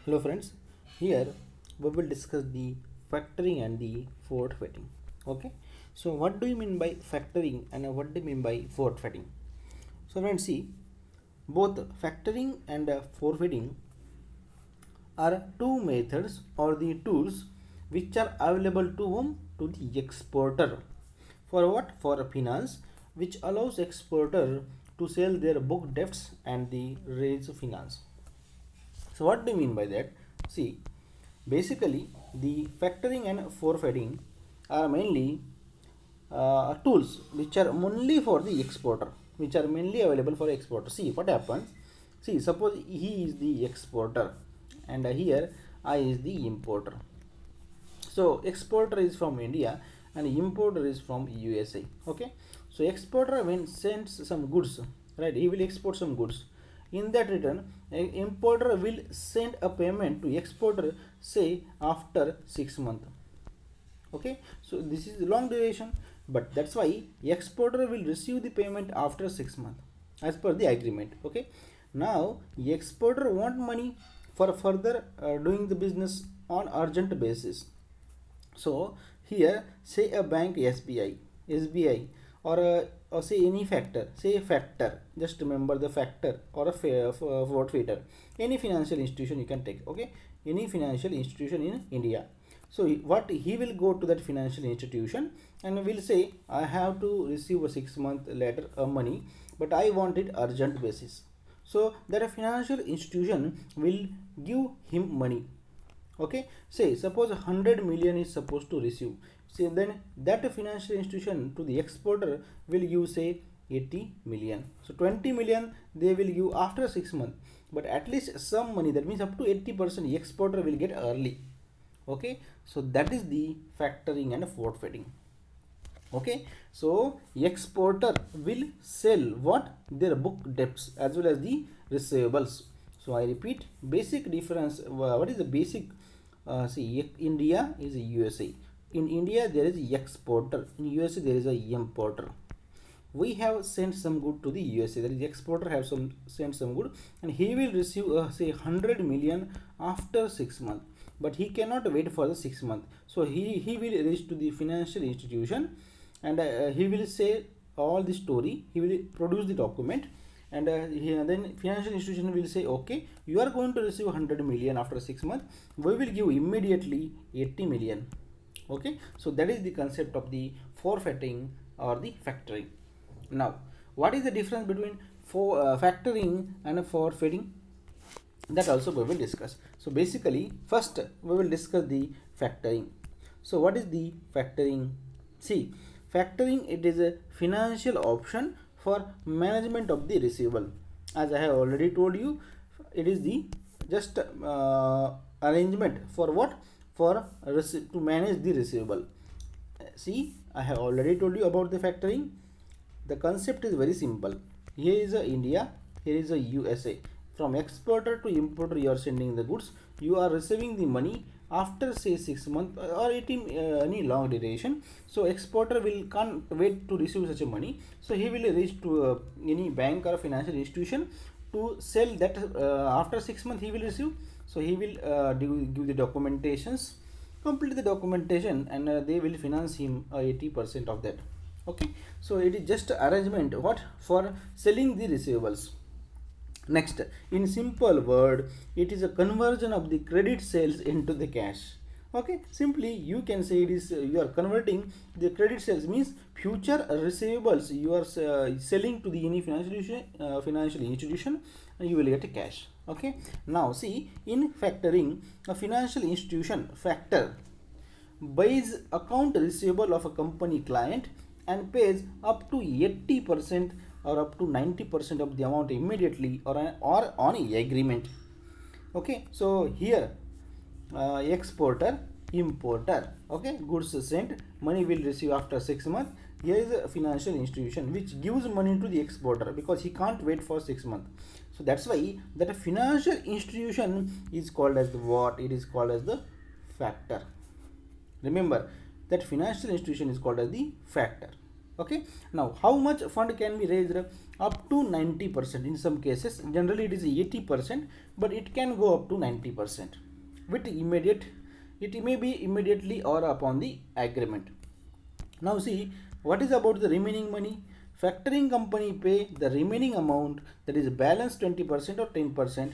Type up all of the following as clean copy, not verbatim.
Hello friends, here we will discuss the factoring and the forfeiting. Okay, so what do you mean by factoring and what do you mean by forfeiting? So friends, see, both factoring and forfeiting are two methods or the tools which are available to whom? To the exporter. For what? For a finance, which allows exporter to sell their book debts and the raise finance. So what do you mean by that? See, basically the factoring and forfeiting are mainly tools which are only for the exporter, which are mainly available for exporter. See what happens. See, suppose he is the exporter and here I is the importer. So exporter is from India and importer is from USA. Okay, so exporter when sends some goods, right, he will export some goods. In that return, importer will send a payment to exporter, say after 6 months. Okay, so this is long duration, but that's why exporter will receive the payment after 6 months as per the agreement. Okay, now exporter want money for further doing the business on urgent basis. So here say a bank SBI or say any factor, say a factor, just remember the factor or a forfeiter, any financial institution you can take. Okay, any financial institution in India. So what he will go to that financial institution and will say, I have to receive a 6 month later money, but I want it urgent basis. So that a financial institution will give him money. Okay, say suppose 100 million is supposed to receive, say then that financial institution to the exporter will give say 80 million. So 20 million they will give after 6 months, but at least some money, that means up to 80% exporter will get early. Okay, so that is the factoring and forfeiting. Okay, so exporter will sell what? Their book debts as well as the receivables. So I repeat, basic difference. What is the basic? See, India is USA. In India there is exporter. In USA there is a importer. We have sent some good to the USA. That is, exporter have some sent some good, and he will receive say 100 million after 6 months. But he cannot wait for the 6 months. So he will reach to the financial institution, and he will say all the story. He will produce the document, and then financial institution will say, okay, you are going to receive 100 million after 6 months. We will give immediately 80 million. Okay, so that is the concept of the forfeiting or the factoring. Now, what is the difference between factoring and forfeiting? That also we will discuss. So basically, first we will discuss the factoring. So what is the factoring? See, factoring, it is a financial option for management of the receivable. As I have already told you, it is the just arrangement for what? For to manage the receivable. See, I have already told you about the factoring. The concept is very simple. Here is a India, here is a USA. From exporter to importer you are sending the goods. You are receiving the money after say 6 months or 18 any long duration. So exporter will can't wait to receive such a money. So he will reach to any bank or financial institution to sell that after 6 months he will receive. So he will give the documentations, complete the documentation, and they will finance him 80% of that. Okay, so it is just arrangement what? For selling the receivables. Next, in simple word, it is a conversion of the credit sales into the cash. Okay, simply you can say it is you are converting the credit sales, means future receivables you are selling to the any financial institution, and you will get a cash. Okay, now see, in factoring, a financial institution factor buys account receivable of a company client and pays up to 80% or up to 90% of the amount immediately or on agreement. Okay, so here exporter, importer, okay, goods sent, money will receive after 6 months. Here is a financial institution which gives money to the exporter because he can't wait for 6 months. So that's why that a financial institution is called as the what? It is called as the factor. Remember that financial institution is called as the factor. Okay, now how much fund can be raised? Up to 90%. In some cases, generally it is 80%, but it can go up to 90% with immediate, it may be immediately or upon the agreement. Now see, what is about the remaining money? Factoring company pay the remaining amount, that is balance 20% or 10%,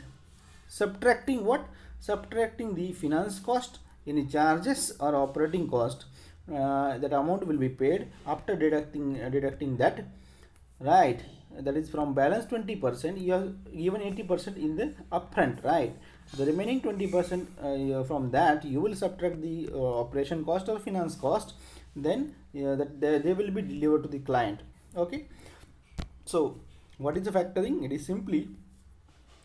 subtracting what? Subtracting the finance cost, any charges or operating cost. That amount will be paid after deducting that, right? That is from balance 20%, you have given 80% in the upfront, right? The remaining 20% from that you will subtract the operation cost or finance cost, then that they will be delivered to the client. Okay, so what is the factoring? It is simply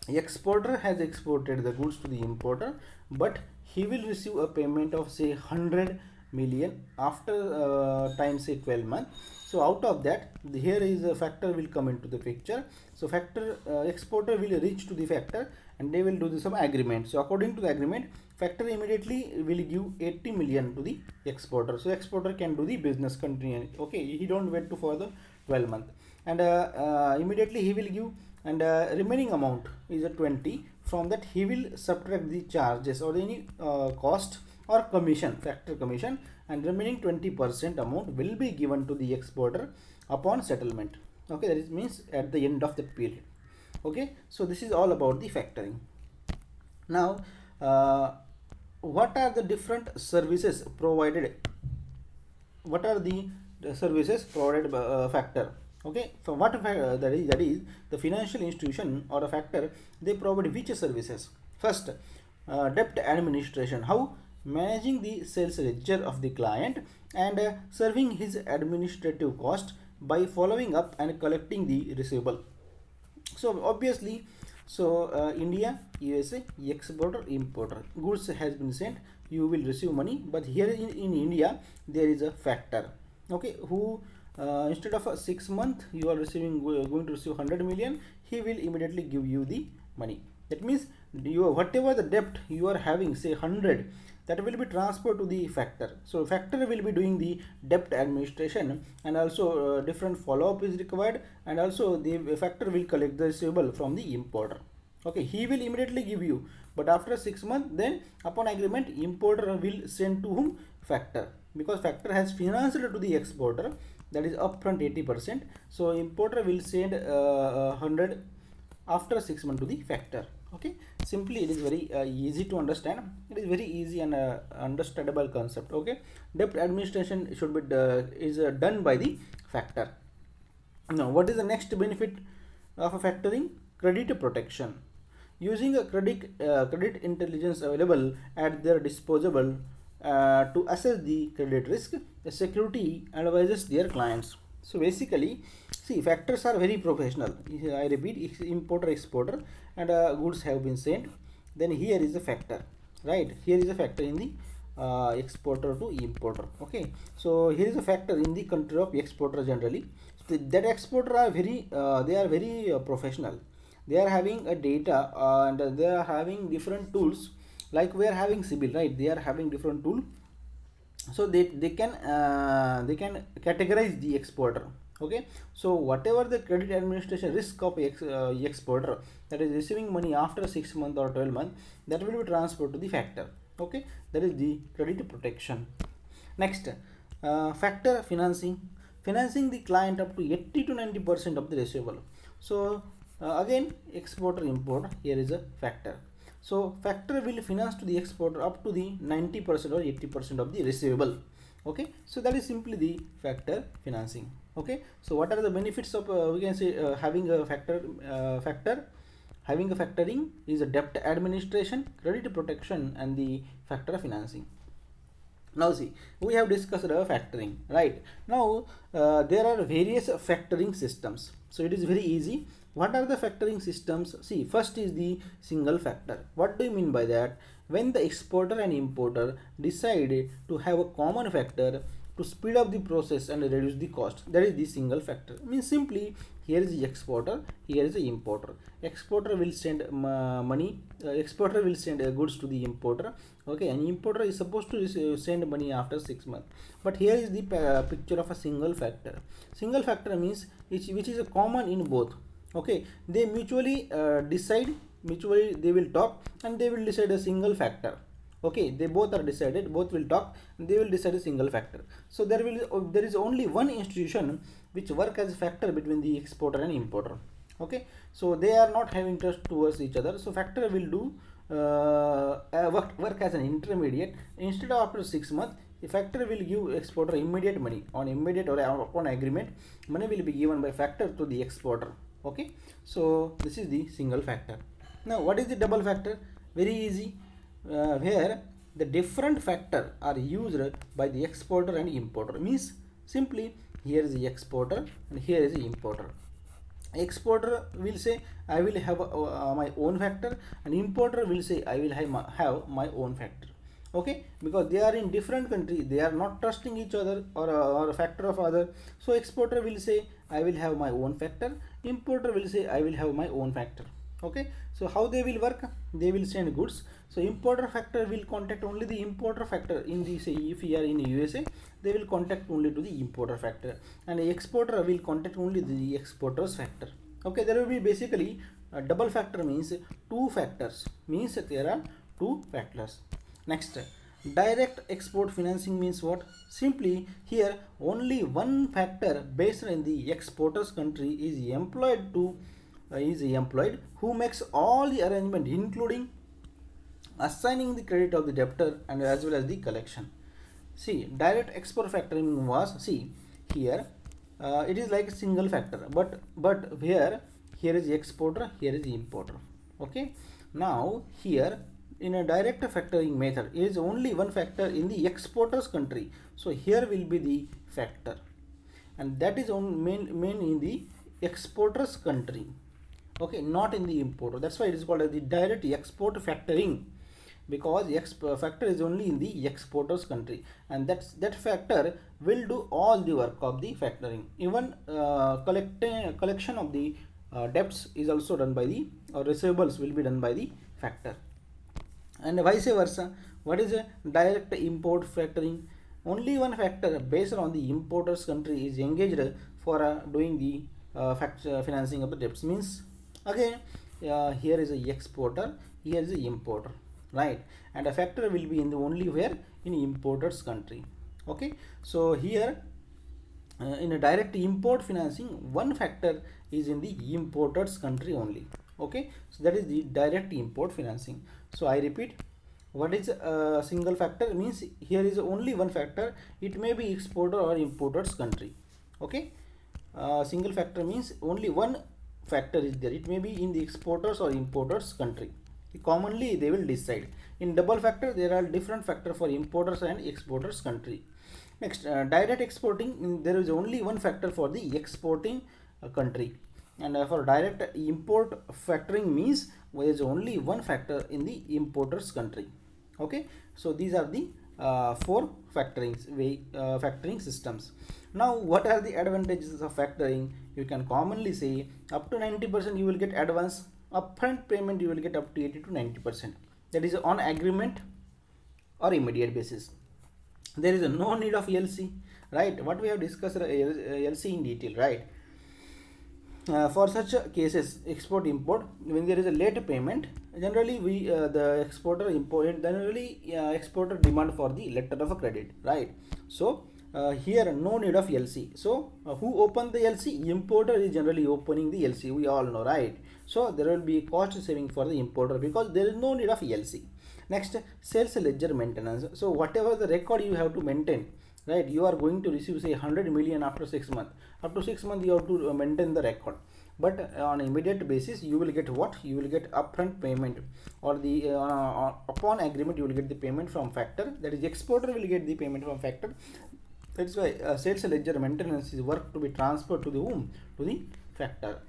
exporter has exported the goods to the importer, but he will receive a payment of say 100 million after time say 12 months. So out of that, here is a factor will come into the picture. So factor exporter will reach to the factor and they will do some agreement. So according to the agreement, factor immediately will give 80 million to the exporter. So exporter can do the business continue. Okay, he don't wait to for the 12 month, and immediately he will give, and remaining amount is a 20. From that he will subtract the charges or any cost or commission, factor commission, and remaining 20% amount will be given to the exporter upon settlement. Okay, that is means at the end of the period. Okay, so this is all about the factoring. Now what are the different services provided? What are the services provided by factor? Okay, so what that is the financial institution or a factor, they provide which services? First, debt administration, how? Managing the sales ledger of the client and serving his administrative cost by following up and collecting the receivable. So obviously, so India, USA, exporter, importer, goods has been sent, you will receive money, but here in India there is a factor, okay, who instead of a 6 month you are receiving going to receive 100 million, he will immediately give you the money. That means you, whatever the debt you are having say 100, that will be transferred to the factor. So factor will be doing the debt administration, and also different follow up is required, and also the factor will collect the receivable from the importer. Okay, he will immediately give you, but after 6 months, then upon agreement importer will send to whom? Factor, because factor has financed to the exporter, that is upfront 80%. So importer will send 100 after 6 months to the factor. Okay, simply it is very easy to understand. It is very easy and understandable concept. Okay, debt administration should be is done by the factor. Now what is the next benefit of a factoring? Credit protection. Using a credit intelligence available at their disposal to assess the credit risk, the security advises their clients. So basically, see, factors are very professional. I repeat, importer, exporter, and goods have been sent. Then here is a factor, right? Here is a factor in the exporter to importer. Okay, so here is a factor in the country of exporter generally. So that exporter are very, they are very professional. They are having a data and they are having different tools. Like we are having CIBIL, right? They are having different tool, so they can categorize the exporter. Okay, so whatever the credit administration risk of exporter, that is receiving money after 6 months or 12 months, that will be transferred to the factor. Okay, that is the credit protection. Next, factor financing the client up to 80 to 90% of the receivable. So again, exporter importer, here is a factor. So factor will finance to the exporter up to the 90% or 80% of the receivable. Okay, so that is simply the factor financing. Okay, so what are the benefits of we can say having a factor? Having a factoring is a debt administration, credit protection, and the factor financing. Now see, we have discussed factoring, right? Now there are various factoring systems, so it is very easy. What are the factoring systems? See, first is the single factor. What do you mean by that? When the exporter and importer decide to have a common factor, to speed up the process and reduce the cost. That is the single factor. Means simply, here is the exporter, here is the importer. Exporter will send money, exporter will send goods to the importer. Okay, and importer is supposed to send money after 6 months. But here is the picture of a single factor. Single factor means which is a common in both. Okay, they mutually decide, mutually they will talk and they will decide a single factor. Okay, they both are decided, both will talk and they will decide a single factor. So there is only one institution which work as a factor between the exporter and importer. Okay, so they are not having trust towards each other, so factor will do work as an intermediate. Instead of after 6 months, the factor will give exporter immediate money. On immediate or upon agreement, money will be given by factor to the exporter. Okay, so this is the single factor. Now what is the double factor? Very easy. Where the different factor are used by the exporter and importer. Means simply, here is the exporter and here is the importer. Exporter will say I will have my own factor, and importer will say I will have my own factor. Okay, because they are in different country, they are not trusting each other or a factor of other. So exporter will say I will have my own factor, importer will say I will have my own factor. Okay, so how they will work? They will send goods. So importer factor will contact only the importer factor. In the, say if we are in USA, they will contact only to the importer factor, and the exporter will contact only the exporter's factor. Okay, there will be basically a double factor means two factors, means there are two factors. Next, direct export financing means what? Simply, here only one factor based in the exporter's country is employed who makes all the arrangement, including assigning the credit of the debtor and as well as the collection. See, direct export factoring was, see here it is like a single factor, but here is the exporter, here is the importer. Okay, now here in a direct factoring method, it is only one factor in the exporter's country. So here will be the factor, and that is on main in the exporter's country. Okay, not in the importer. That's why it is called as the direct export factoring, because factor is only in the exporter's country, and that factor will do all the work of the factoring. Even collection of the debts is also done by the, or receivables will be done by the factor, and vice versa. What is a direct import factoring? Only one factor based on the importer's country is engaged for doing the financing of the debts. Means again, here is a exporter, here is a importer, right? And a factor will be in the only where in importer's country. Okay, so here in a direct import financing, one factor is in the importer's country only. Okay, so that is the direct import financing. So I repeat, what is a single factor? Means here is only one factor, it may be exporter or importer's country. Okay, single factor means only one factor is there, it may be in the exporter's or importer's country. Commonly they will decide. In double factor, there are different factor for importers and exporters country. Next, direct exporting, there is only one factor for the exporting country, and for direct import factoring means there is only one factor in the importer's country. Okay, so these are the four factoring systems. Now what are the advantages of factoring? You can commonly say up to 90% you will get advance, upfront payment you will get up to 80 to 90%. That is on agreement or immediate basis. There is no need of LC, right? What we have discussed LC in detail, right? For such cases, export import, when there is a late payment, generally the exporter demand for the letter of credit, right? So here no need of LC. So who open the LC? Importer is generally opening the LC, we all know, right? So there will be cost saving for the importer because there is no need of LC. Next, sales ledger maintenance. So whatever the record you have to maintain, right? You are going to receive say 100 million after 6 months. Up to 6 months you have to maintain the record. But on immediate basis you will get what? You will get upfront payment, or the upon agreement you will get the payment from factor. That is, exporter will get the payment from factor. That's why sales ledger maintenance is work to be transferred to the whom? To the factor.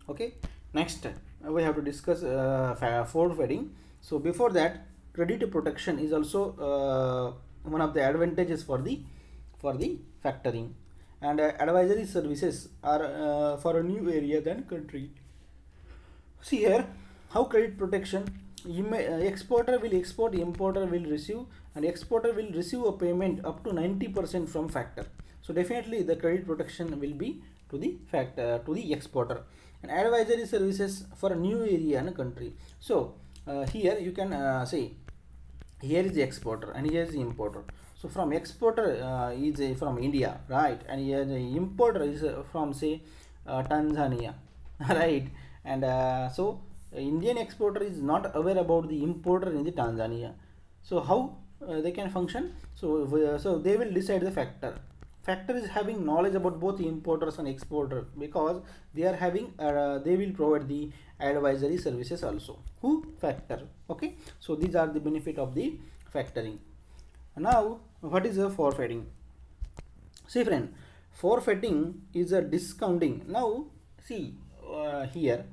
Okay. Next, we have to discuss forfeiting. So before that, credit protection is also one of the advantages for the for the factoring, and advisory services are for a new area than country. See here how credit protection. Exporter will export, importer will receive, and exporter will receive a payment up to 90% from factor. So definitely the credit protection will be to the factor, to the exporter, and advisory services for a new area and a country. So here you can say here is the exporter and here is the importer. So from exporter is from India, right, and here the importer is from say Tanzania, right, and so Indian exporter is not aware about the importer in the Tanzania. So how they can function? So so they will decide the factor. Factor is having knowledge about both importers and exporter, because they are having they will provide the advisory services also. Who? Factor. Okay, so these are the benefit of the factoring. Now what is a forfeiting? See friend, forfeiting is a discounting. Now see here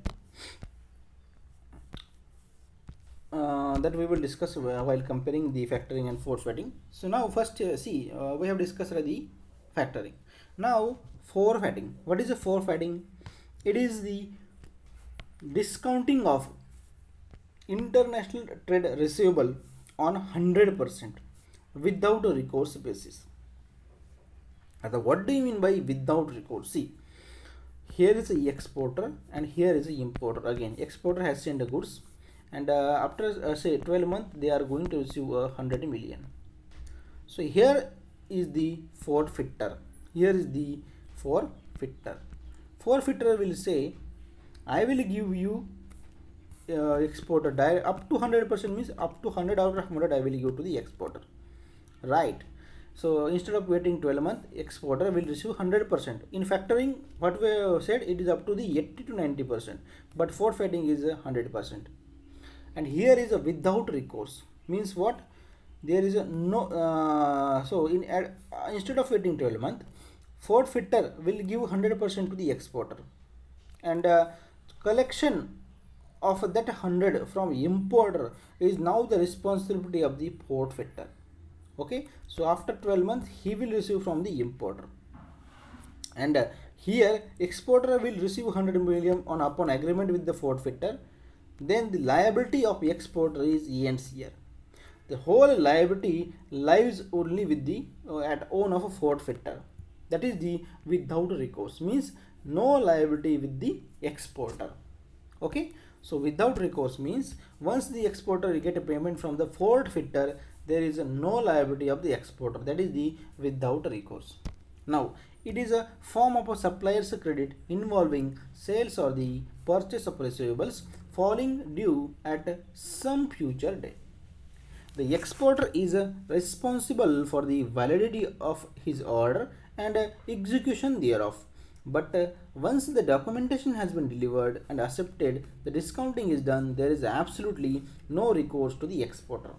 that we will discuss while comparing the factoring and forfeiting. So now first see we have discussed the factoring. Now forfeiting. What is a forfeiting? It is the discounting of international trade receivable on 100% without a recourse basis. What do you mean by without recourse? See, here is a exporter and here is a importer. Again, exporter has sent the goods, and after say 12 months they are going to receive 100 million. So here is the forfeiter. Here is the forfeiter. Forfeiter will say, I will give you exporter up to 100%, means up to 100 out of 100 I will give to the exporter, right? So instead of waiting 12 months, exporter will receive 100%. In factoring, what we have said, it is up to the 80 to 90%, but forfeiting is 100%. And here is a without recourse, means what? There is a no so in instead of waiting 12 months, forfeiter will give 100% to the exporter, and collection of that 100 from importer is now the responsibility of the forfeiter. Okay, so after 12 months he will receive from the importer, and here exporter will receive 100 million on upon agreement with the forfeiter. Then the liability of exporter is ENCR. The whole liability lies only with the at own of a forfeiter. That is the without recourse, means no liability with the exporter. Okay, so without recourse means once the exporter get a payment from the forfeiter, there is no liability of the exporter. That is the without recourse. Now it is a form of a supplier's credit involving sales or the purchase of receivables falling due at some future date. The exporter is responsible for the validity of his order and execution thereof. But once the documentation has been delivered and accepted, the discounting is done, there is absolutely no recourse to the exporter.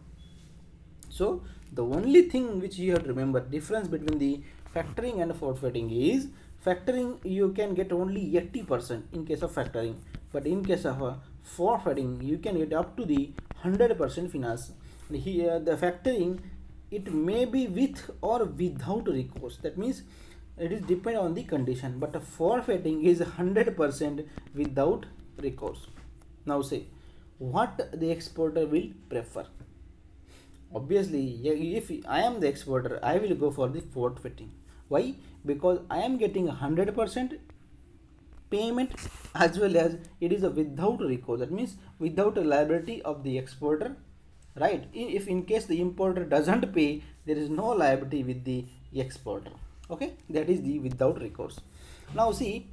So the only thing which you have to remember, difference between the factoring and forfeiting is, factoring you can get only 80% in case of factoring, but in case of forfeiting you can get up to the 100% finance. And here the factoring, it may be with or without recourse. That means it is depend on the condition, but a forfeiting is 100% without recourse. Now say what the exporter will prefer. Obviously, if I am the exporter, I will go for the forfeiting. Why? Because I am getting 100% payment, as well as it is a without recourse. That means without a liability of the exporter, right? If in case the importer doesn't pay, there is no liability with the exporter. Okay, that is the without recourse. Now see,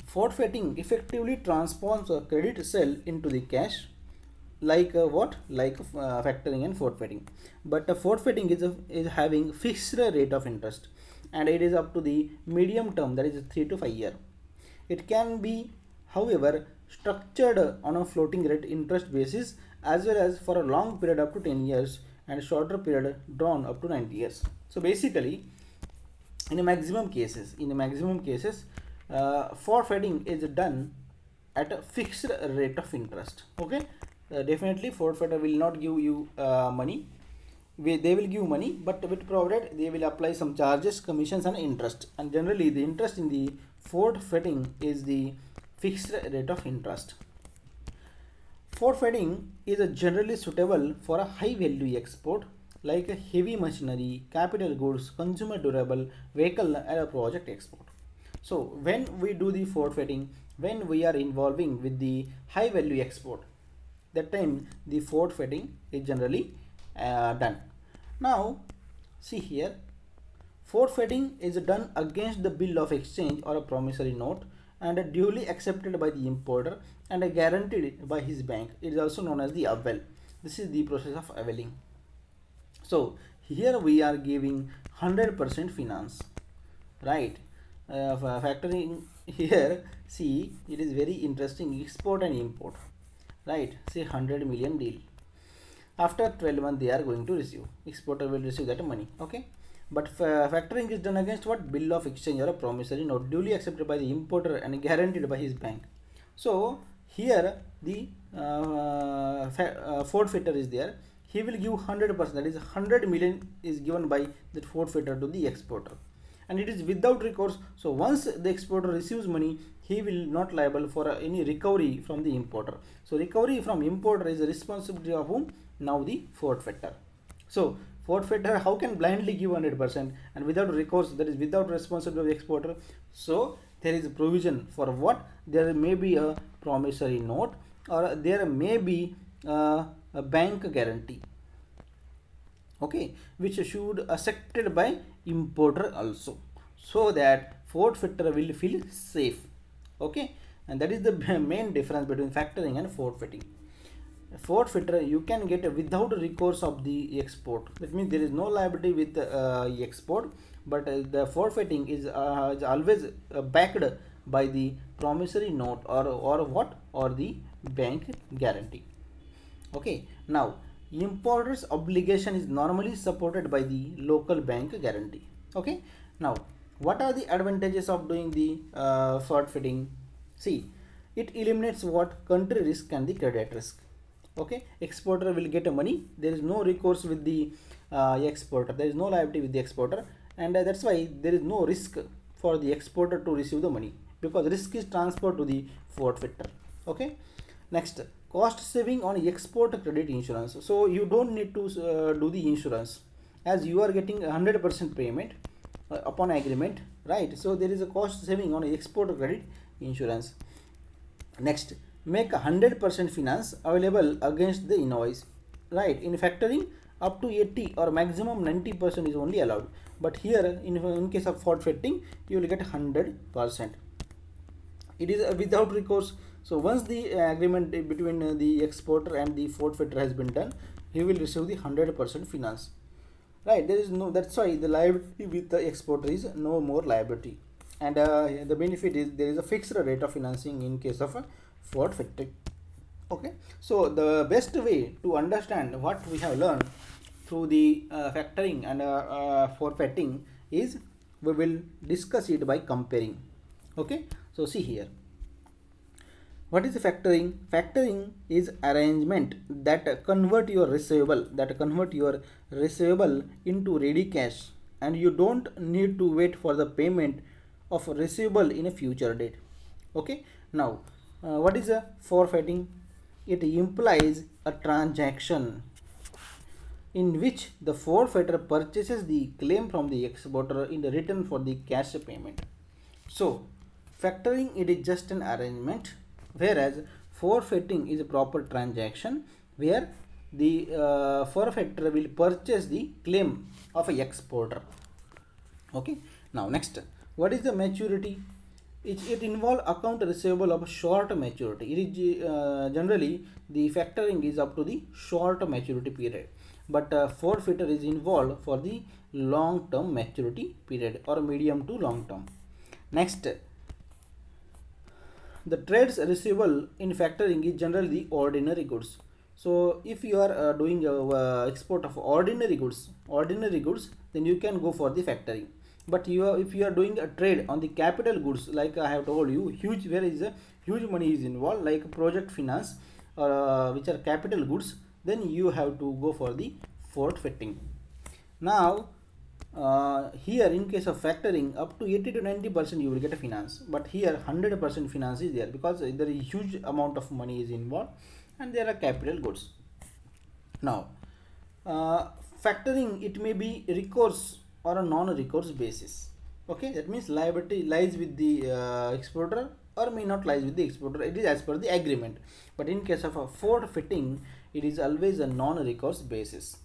forfeiting effectively transforms a credit sale into the cash, like what? Like factoring and forfeiting. But forfeiting is having fixed rate of interest, and it is up to the medium term, that is 3 to 5 year. It can be, however, structured on a floating rate interest basis, as well as for a long period up to 10 years and shorter period drawn up to 90 years. So basically, in a maximum cases, forfeiting is done at a fixed rate of interest. Okay, definitely forfeiter will not give you money they will give money, but with provided they will apply some charges, commissions and interest, and generally the interest in the forfeiting is the fixed rate of interest. Forfeiting is generally suitable for a high value export like a heavy machinery, capital goods, consumer durable, vehicle and a project export. So when we do the forfeiting, when we are involving with the high value export, that time the forfeiting is generally done. Now see here, forfeiting is done against the bill of exchange or a promissory note and duly accepted by the importer and guaranteed by his bank. It is also known as the avail. This is the process of availing. So here we are giving 100% finance, right? Factoring here, see, it is very interesting, export and import, right? Say 100 million deal. After 12 months they are going to receive, exporter will receive that money, okay? But factoring is done against what? Bill of exchange or a promissory note duly accepted by the importer and guaranteed by his bank. So here the forfeiter is there, he will give 100%, that is 100 million is given by that forfeiter to the exporter, and it is without recourse. So once the exporter receives money, he will not liable for any recovery from the importer. So recovery from importer is the responsibility of whom? Now the forfeiter. So forfeiter how can blindly give 100% and without recourse, that is without responsibility of the exporter? So there is a provision for what? There may be a promissory note or there may be a bank guarantee, okay, which should accepted by importer also, so that forfeiter will feel safe, okay. And that is the main difference between factoring and forfeiting. Forfeiter you can get without recourse of the export, that means there is no liability with the export, but the forfeiting is always backed by the promissory note or what, or the bank guarantee, okay. Now importer's obligation is normally supported by the local bank guarantee, okay. Now what are the advantages of doing the forfeiting? See, it eliminates what? Country risk and the credit risk, okay. Exporter will get a money, there is no recourse with the exporter, there is no liability with the exporter, and that's why there is no risk for the exporter to receive the money, because risk is transferred to the forfeiter, okay. Next, cost saving on export credit insurance. So you don't need to do the insurance, as you are getting 100% payment upon agreement, right? So there is a cost saving on export credit insurance. Next, make 100% finance available against the invoice, right? In factoring up to 80 or maximum 90% is only allowed, but here in case of forfeiting you will get 100%. It is without recourse. So once the agreement between the exporter and the forfeiter has been done, he will receive the 100% finance, right? There is no, that's why the liability with the exporter is no more liability, and the benefit is there is a fixed rate of financing in case of a forfeiting, okay. So the best way to understand what we have learned through the factoring and forfeiting is we will discuss it by comparing, okay. So see here, what is the factoring? Factoring is arrangement that convert your receivable into ready cash, and you don't need to wait for the payment of receivable in a future date, okay. Now what is a forfeiting? It implies a transaction in which the forfeiter purchases the claim from the exporter in return for the cash payment. So factoring, it is just an arrangement, whereas forfeiting is a proper transaction where the forfeiter will purchase the claim of a exporter, okay. Now next, what is the maturity? It involves account receivable of a short maturity. It is generally the factoring is up to the short maturity period, but forfeiture is involved for the long term maturity period or medium to long term. Next, the trades receivable in factoring is generally the ordinary goods. So if you are doing export of ordinary goods, then you can go for the factoring. But if you are doing a trade on the capital goods, like I have told you, where is a huge money is involved, like project finance, which are capital goods, then you have to go for the forfeiting. Now here in case of factoring, up to 80 to 90% you will get a finance, but here 100% finance is there because there is huge amount of money is involved and there are capital goods. Now factoring, it may be recourse or a non-recourse basis. Okay, that means liability lies with the exporter or may not lies with the exporter. It is as per the agreement. But in case of a forfeiting, it is always a non-recourse basis.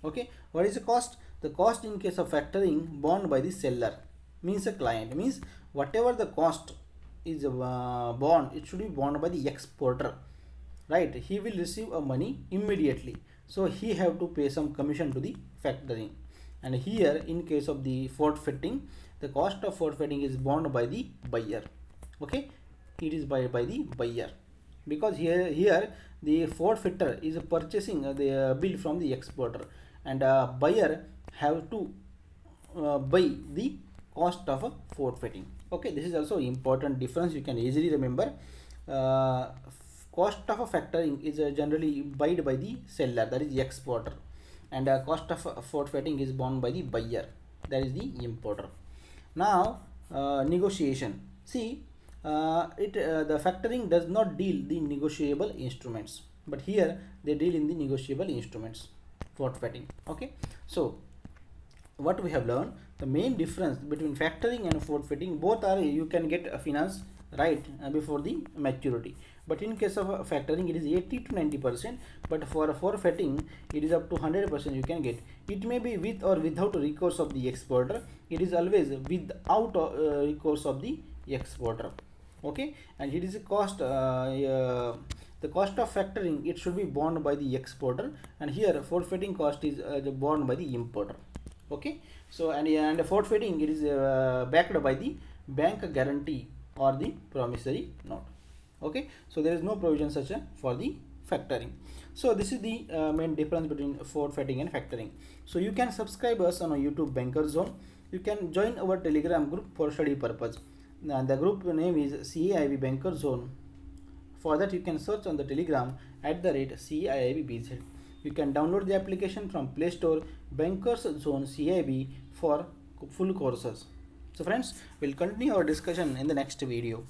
Okay, what is the cost? The cost in case of factoring borne by the seller, means a client, means whatever the cost is borne, it should be borne by the exporter, right? He will receive a money immediately, so he have to pay some commission to the factoring. And here in case of the forfeiting, the cost of forfeiting is borne by the buyer. Okay, it is by the buyer, because here the forfeiter is purchasing the bill from the exporter, and buyer have to buy the cost of a forfeiting. Okay, this is also important difference, you can easily remember. Cost of a factoring is generally bought by the seller, that is the exporter, and cost of forfeiting is borne by the buyer, that is the importer. Now negotiation. See, the factoring does not deal the negotiable instruments, but here they deal in the negotiable instruments, forfeiting. Okay, so what we have learned, the main difference between factoring and forfeiting, both are you can get a finance right before the maturity, but in case of factoring it is 80 to 90%, but for forfeiting it is up to 100% you can get. It may be with or without recourse of the exporter, it is always without recourse of the exporter. Okay, and it is a cost, the cost of factoring, it should be borne by the exporter, and here forfeiting cost is borne by the importer. Okay, so and forfeiting, it is backed by the bank guarantee or the promissory note. Okay, so there is no provision such a for the factoring. So this is the main difference between forfeiting and factoring. So you can subscribe us on our YouTube Banker Zone. You can join our Telegram group for study purpose, and the group name is CAIIB Banker Zone. For that you can search on the Telegram @CAIIBBZ. You can download the application from Play Store, Bankers Zone CAIIB, for full courses. So friends, we'll continue our discussion in the next video.